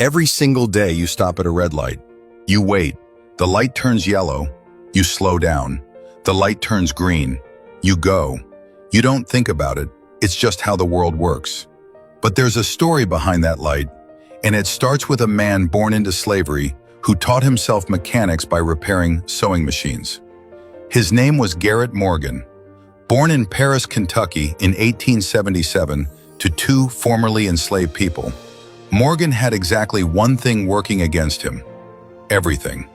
Every single day you stop at a red light. You wait. The light turns yellow. You slow down. The light turns green. You go. You don't think about it. It's just how the world works. But there's a story behind that light, and it starts with a man born into slavery who taught himself mechanics by repairing sewing machines. His name was Garrett Morgan. Born in Paris, Kentucky in 1877 to two formerly enslaved people, Morgan had exactly one thing working against him: everything.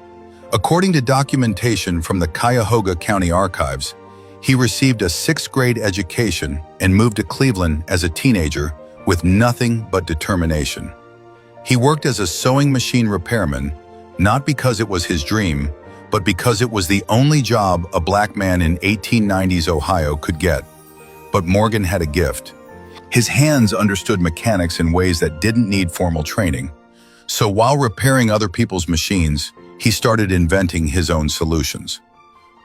According to documentation from the Cuyahoga County Archives, he received a sixth-grade education and moved to Cleveland as a teenager with nothing but determination. He worked as a sewing machine repairman, not because it was his dream, but because it was the only job a black man in 1890s Ohio could get. But Morgan had a gift. His hands understood mechanics in ways that didn't need formal training. So while repairing other people's machines, he started inventing his own solutions.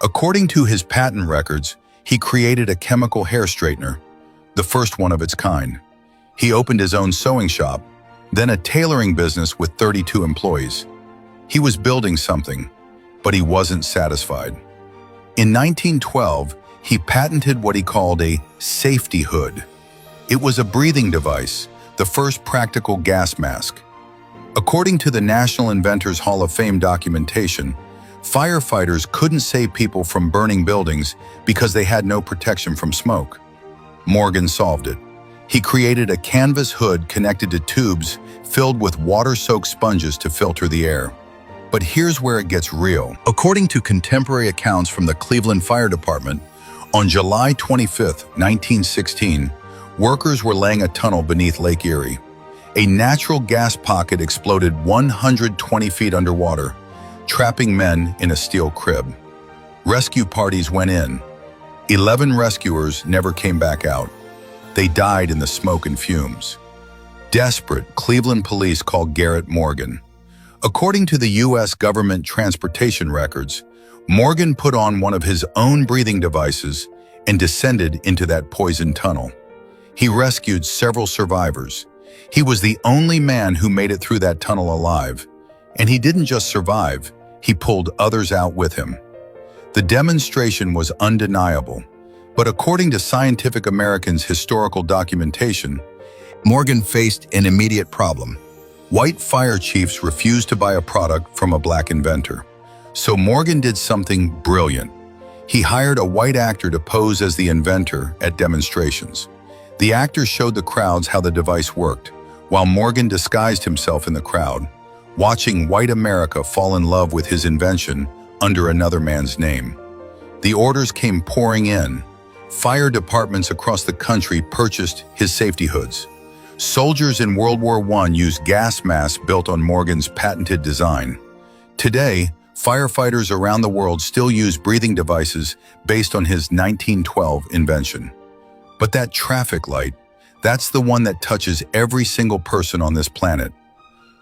According to his patent records, he created a chemical hair straightener, the first one of its kind. He opened his own sewing shop, then a tailoring business with 32 employees. He was building something, but he wasn't satisfied. In 1912, he patented what he called a safety hood. It was a breathing device, the first practical gas mask. According to the National Inventors Hall of Fame documentation, firefighters couldn't save people from burning buildings because they had no protection from smoke. Morgan solved it. He created a canvas hood connected to tubes filled with water-soaked sponges to filter the air. But here's where it gets real. According to contemporary accounts from the Cleveland Fire Department, on July 25, 1916, workers were laying a tunnel beneath Lake Erie. A natural gas pocket exploded 120 feet underwater, trapping men in a steel crib. Rescue parties went in. 11 rescuers never came back out. They died in the smoke and fumes. Desperate, Cleveland police called Garrett Morgan. According to the U.S. government transportation records, Morgan put on one of his own breathing devices and descended into that poisoned tunnel. He rescued several survivors. He was the only man who made it through that tunnel alive. And he didn't just survive, he pulled others out with him. The demonstration was undeniable. But according to Scientific American's historical documentation, Morgan faced an immediate problem. White fire chiefs refused to buy a product from a black inventor. So Morgan did something brilliant. He hired a white actor to pose as the inventor at demonstrations. The actor showed the crowds how the device worked, while Morgan disguised himself in the crowd, watching white America fall in love with his invention under another man's name. The orders came pouring in. Fire departments across the country purchased his safety hoods. Soldiers in World War I used gas masks built on Morgan's patented design. Today, firefighters around the world still use breathing devices based on his 1912 invention. But that traffic light, that's the one that touches every single person on this planet.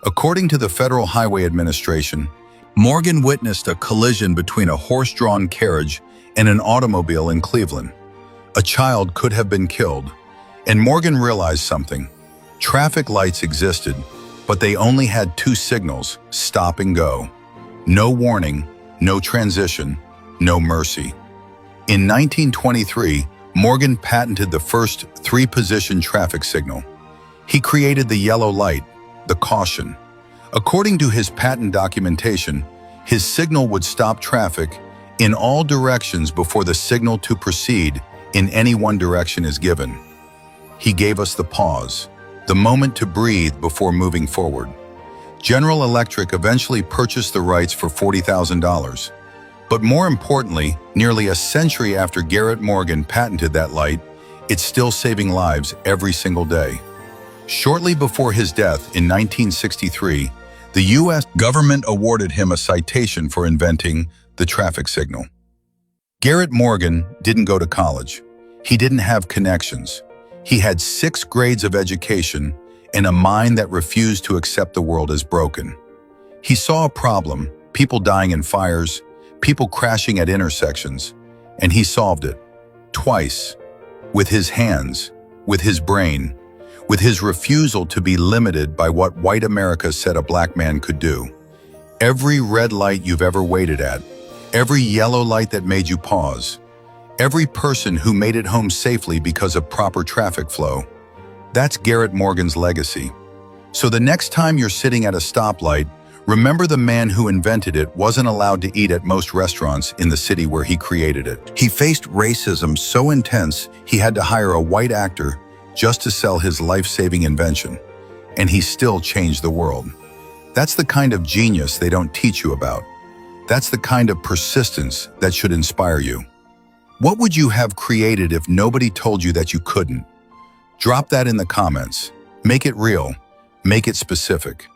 According to the Federal Highway Administration, Morgan witnessed a collision between a horse-drawn carriage and an automobile in Cleveland. A child could have been killed, and Morgan realized something. Traffic lights existed, but they only had two signals: stop and go. No warning, no transition, no mercy. In 1923, Morgan patented the first three-position traffic signal. He created the yellow light, the caution. According to his patent documentation, his signal would stop traffic in all directions before the signal to proceed in any one direction is given. He gave us the pause, the moment to breathe before moving forward. General Electric eventually purchased the rights for $40,000. But more importantly, nearly a century after Garrett Morgan patented that light, it's still saving lives every single day. Shortly before his death in 1963, the U.S. government awarded him a citation for inventing the traffic signal. Garrett Morgan didn't go to college. He didn't have connections. He had 6 grades of education and a mind that refused to accept the world as broken. He saw a problem, people dying in fires, people crashing at intersections, and he solved it. Twice. With his hands, with his brain, with his refusal to be limited by what white America said a black man could do. Every red light you've ever waited at, every yellow light that made you pause, every person who made it home safely because of proper traffic flow, that's Garrett Morgan's legacy. So the next time you're sitting at a stoplight, remember the man who invented it wasn't allowed to eat at most restaurants in the city where he created it. He faced racism so intense he had to hire a white actor just to sell his life-saving invention. And he still changed the world. That's the kind of genius they don't teach you about. That's the kind of persistence that should inspire you. What would you have created if nobody told you that you couldn't? Drop that in the comments. Make it real. Make it specific.